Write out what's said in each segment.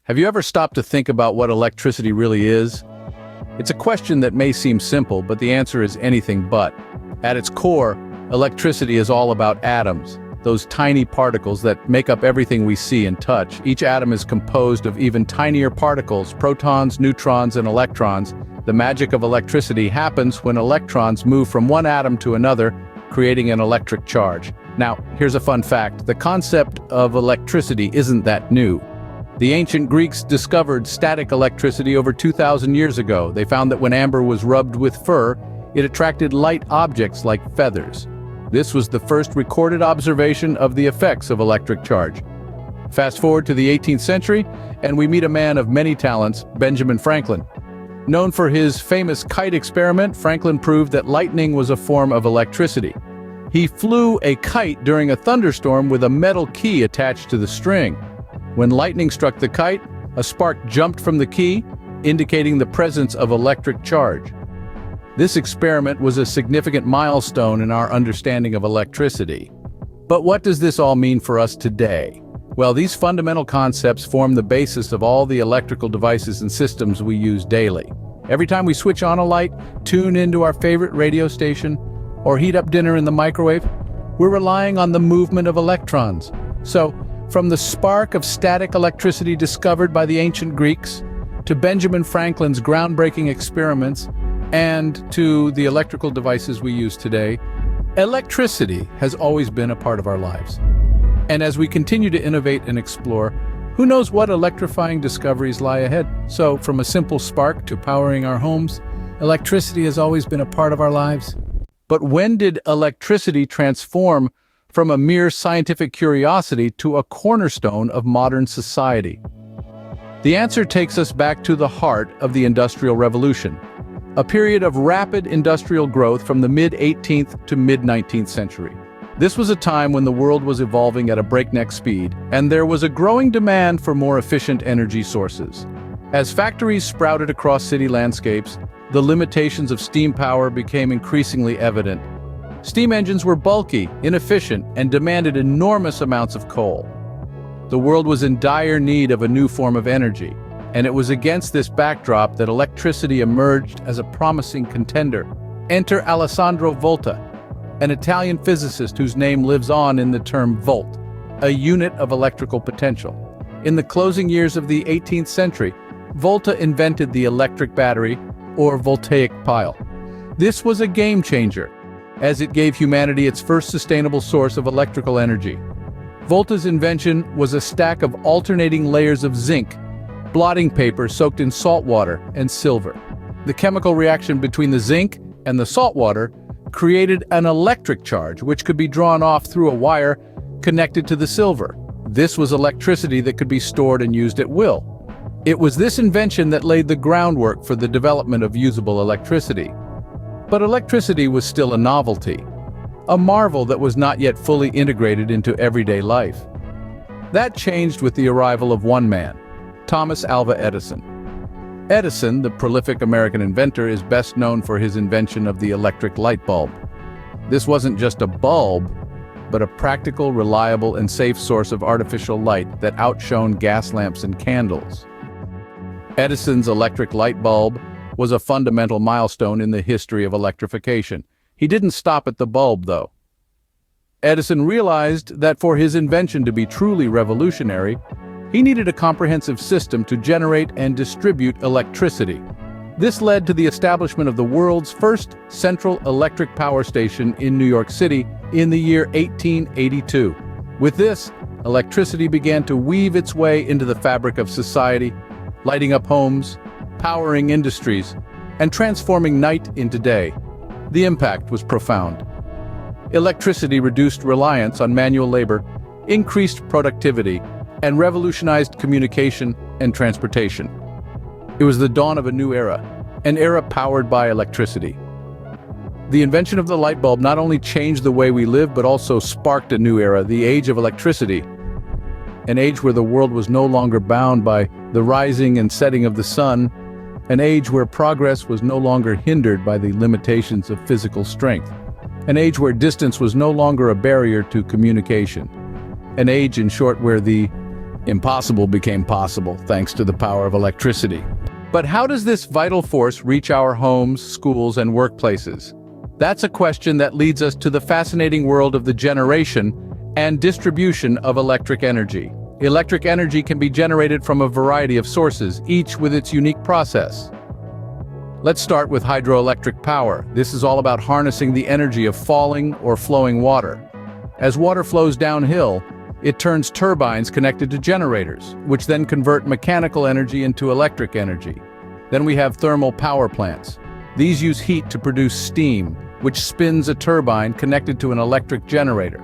Have you ever stopped to think about what electricity really is? It's a question that may seem simple, but the answer is anything but. At its core, electricity is all about atoms, those tiny particles that make up everything we see and touch. Each atom is composed of even tinier particles, protons, neutrons, and electrons. The magic of electricity happens when electrons move from one atom to another, creating an electric charge. Now, here's a fun fact. The concept of electricity isn't that new. The ancient Greeks discovered static electricity over 2,000 years ago. They found that when amber was rubbed with fur, it attracted light objects like feathers. This was the first recorded observation of the effects of electric charge. Fast forward to the 18th century, and we meet a man of many talents, Benjamin Franklin. Known for his famous kite experiment, Franklin proved that lightning was a form of electricity. He flew a kite during a thunderstorm with a metal key attached to the string. When lightning struck the kite, a spark jumped from the key, indicating the presence of electric charge. This experiment was a significant milestone in our understanding of electricity. But what does this all mean for us today? Well, these fundamental concepts form the basis of all the electrical devices and systems we use daily. Every time we switch on a light, tune into our favorite radio station, or heat up dinner in the microwave, we're relying on the movement of electrons. So, from the spark of static electricity discovered by the ancient Greeks, to Benjamin Franklin's groundbreaking experiments, and to the electrical devices we use today, electricity has always been a part of our lives. And as we continue to innovate and explore, who knows what electrifying discoveries lie ahead? So, from a simple spark to powering our homes, electricity has always been a part of our lives. But when did electricity transform from a mere scientific curiosity to a cornerstone of modern society? The answer takes us back to the heart of the Industrial Revolution, a period of rapid industrial growth from the mid-18th to mid-19th century. This was a time when the world was evolving at a breakneck speed, and there was a growing demand for more efficient energy sources. As factories sprouted across city landscapes, the limitations of steam power became increasingly evident. Steam engines were bulky, inefficient, and demanded enormous amounts of coal. The world was in dire need of a new form of energy, and it was against this backdrop that electricity emerged as a promising contender. Enter Alessandro Volta, an Italian physicist whose name lives on in the term volt, a unit of electrical potential. In the closing years of the 18th century, Volta invented the electric battery, or voltaic pile. This was a game changer, as it gave humanity its first sustainable source of electrical energy. Volta's invention was a stack of alternating layers of zinc, blotting paper soaked in salt water, and silver. The chemical reaction between the zinc and the salt water created an electric charge which could be drawn off through a wire connected to the silver. This was electricity that could be stored and used at will. It was this invention that laid the groundwork for the development of usable electricity. But electricity was still a novelty, a marvel that was not yet fully integrated into everyday life. That changed with the arrival of one man, Thomas Alva Edison. Edison, the prolific American inventor, is best known for his invention of the electric light bulb. This wasn't just a bulb, but a practical, reliable, and safe source of artificial light that outshone gas lamps and candles. Edison's electric light bulb was a fundamental milestone in the history of electrification. He didn't stop at the bulb, though. Edison realized that for his invention to be truly revolutionary, he needed a comprehensive system to generate and distribute electricity. This led to the establishment of the world's first central electric power station in New York City in the year 1882. With this, electricity began to weave its way into the fabric of society, lighting up homes, powering industries, and transforming night into day. The impact was profound. Electricity reduced reliance on manual labor, increased productivity, and revolutionized communication and transportation. It was the dawn of a new era, an era powered by electricity. The invention of the light bulb not only changed the way we live, but also sparked a new era, the age of electricity. An age where the world was no longer bound by the rising and setting of the sun, an age where progress was no longer hindered by the limitations of physical strength, an age where distance was no longer a barrier to communication, an age, in short, where the Impossible became possible thanks to the power of electricity. But how does this vital force reach our homes, schools, and workplaces? That's a question that leads us to the fascinating world of the generation and distribution of electric energy. Electric energy can be generated from a variety of sources, each with its unique process. Let's start with hydroelectric power. This is all about harnessing the energy of falling or flowing water. As water flows downhill, it turns turbines connected to generators, which then convert mechanical energy into electric energy. Then we have thermal power plants. These use heat to produce steam, which spins a turbine connected to an electric generator.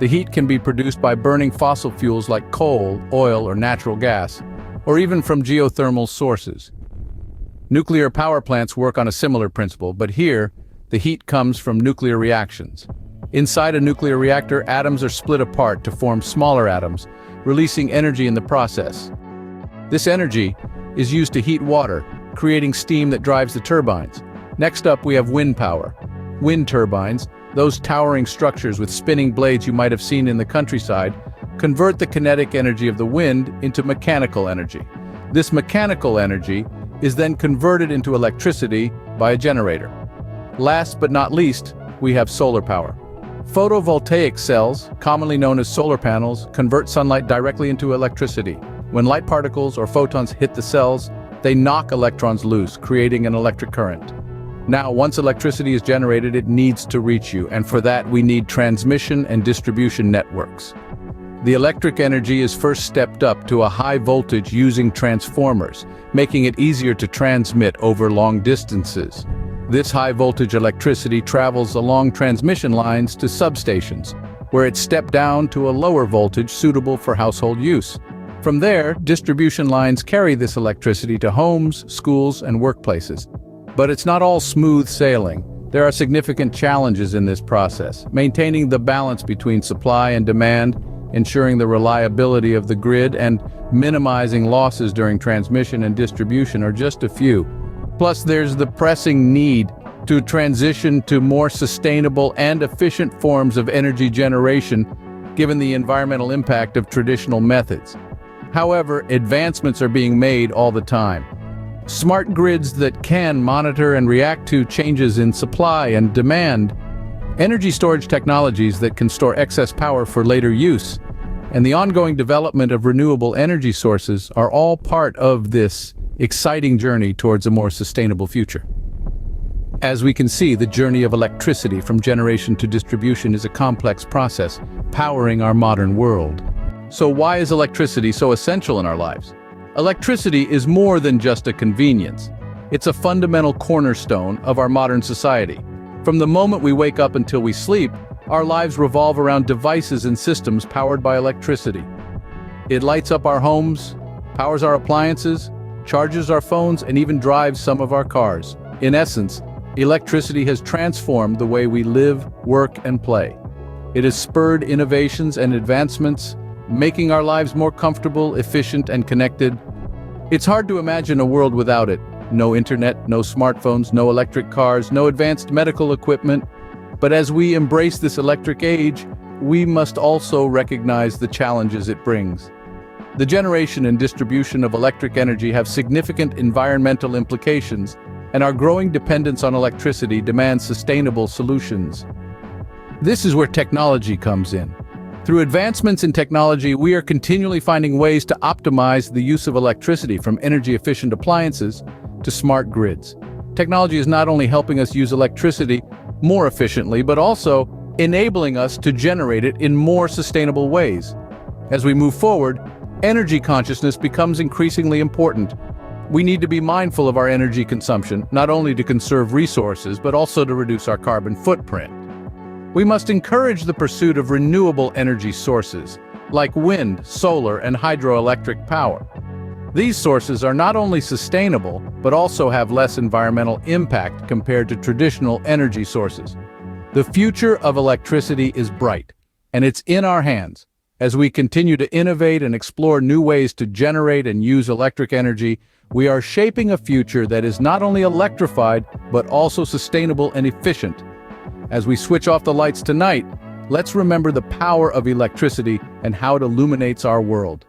The heat can be produced by burning fossil fuels like coal, oil, or natural gas, or even from geothermal sources. Nuclear power plants work on a similar principle, but here, the heat comes from nuclear reactions. Inside a nuclear reactor, atoms are split apart to form smaller atoms, releasing energy in the process. This energy is used to heat water, creating steam that drives the turbines. Next up, we have wind power. Wind turbines, those towering structures with spinning blades you might have seen in the countryside, convert the kinetic energy of the wind into mechanical energy. This mechanical energy is then converted into electricity by a generator. Last but not least, we have solar power. Photovoltaic cells, commonly known as solar panels, convert sunlight directly into electricity. When light particles or photons hit the cells, they knock electrons loose, creating an electric current. Now, once electricity is generated, it needs to reach you, and for that we need transmission and distribution networks. The electric energy is first stepped up to a high voltage using transformers, making it easier to transmit over long distances. This high-voltage electricity travels along transmission lines to substations, where it's stepped down to a lower voltage suitable for household use. From there, distribution lines carry this electricity to homes, schools, and workplaces. But it's not all smooth sailing. There are significant challenges in this process. Maintaining the balance between supply and demand, ensuring the reliability of the grid, and minimizing losses during transmission and distribution are just a few. Plus, there's the pressing need to transition to more sustainable and efficient forms of energy generation, given the environmental impact of traditional methods. However, advancements are being made all the time. Smart grids that can monitor and react to changes in supply and demand, energy storage technologies that can store excess power for later use, and the ongoing development of renewable energy sources are all part of this exciting journey towards a more sustainable future. As we can see, the journey of electricity from generation to distribution is a complex process, powering our modern world. So why is electricity so essential in our lives? Electricity is more than just a convenience. It's a fundamental cornerstone of our modern society. From the moment we wake up until we sleep, our lives revolve around devices and systems powered by electricity. It lights up our homes, powers our appliances, charges our phones, and even drives some of our cars. In essence, electricity has transformed the way we live, work, and play. It has spurred innovations and advancements, making our lives more comfortable, efficient, and connected. It's hard to imagine a world without it. No internet, no smartphones, no electric cars, no advanced medical equipment. But as we embrace this electric age, we must also recognize the challenges it brings. The generation and distribution of electric energy have significant environmental implications, and our growing dependence on electricity demands sustainable solutions. This is where technology comes in. Through advancements in technology, we are continually finding ways to optimize the use of electricity, from energy-efficient appliances to smart grids. Technology is not only helping us use electricity more efficiently, but also enabling us to generate it in more sustainable ways. As we move forward, energy consciousness becomes increasingly important. We need to be mindful of our energy consumption, not only to conserve resources, but also to reduce our carbon footprint. We must encourage the pursuit of renewable energy sources, like wind, solar, and hydroelectric power. These sources are not only sustainable, but also have less environmental impact compared to traditional energy sources. The future of electricity is bright, and it's in our hands. As we continue to innovate and explore new ways to generate and use electric energy, we are shaping a future that is not only electrified, but also sustainable and efficient. As we switch off the lights tonight, let's remember the power of electricity and how it illuminates our world.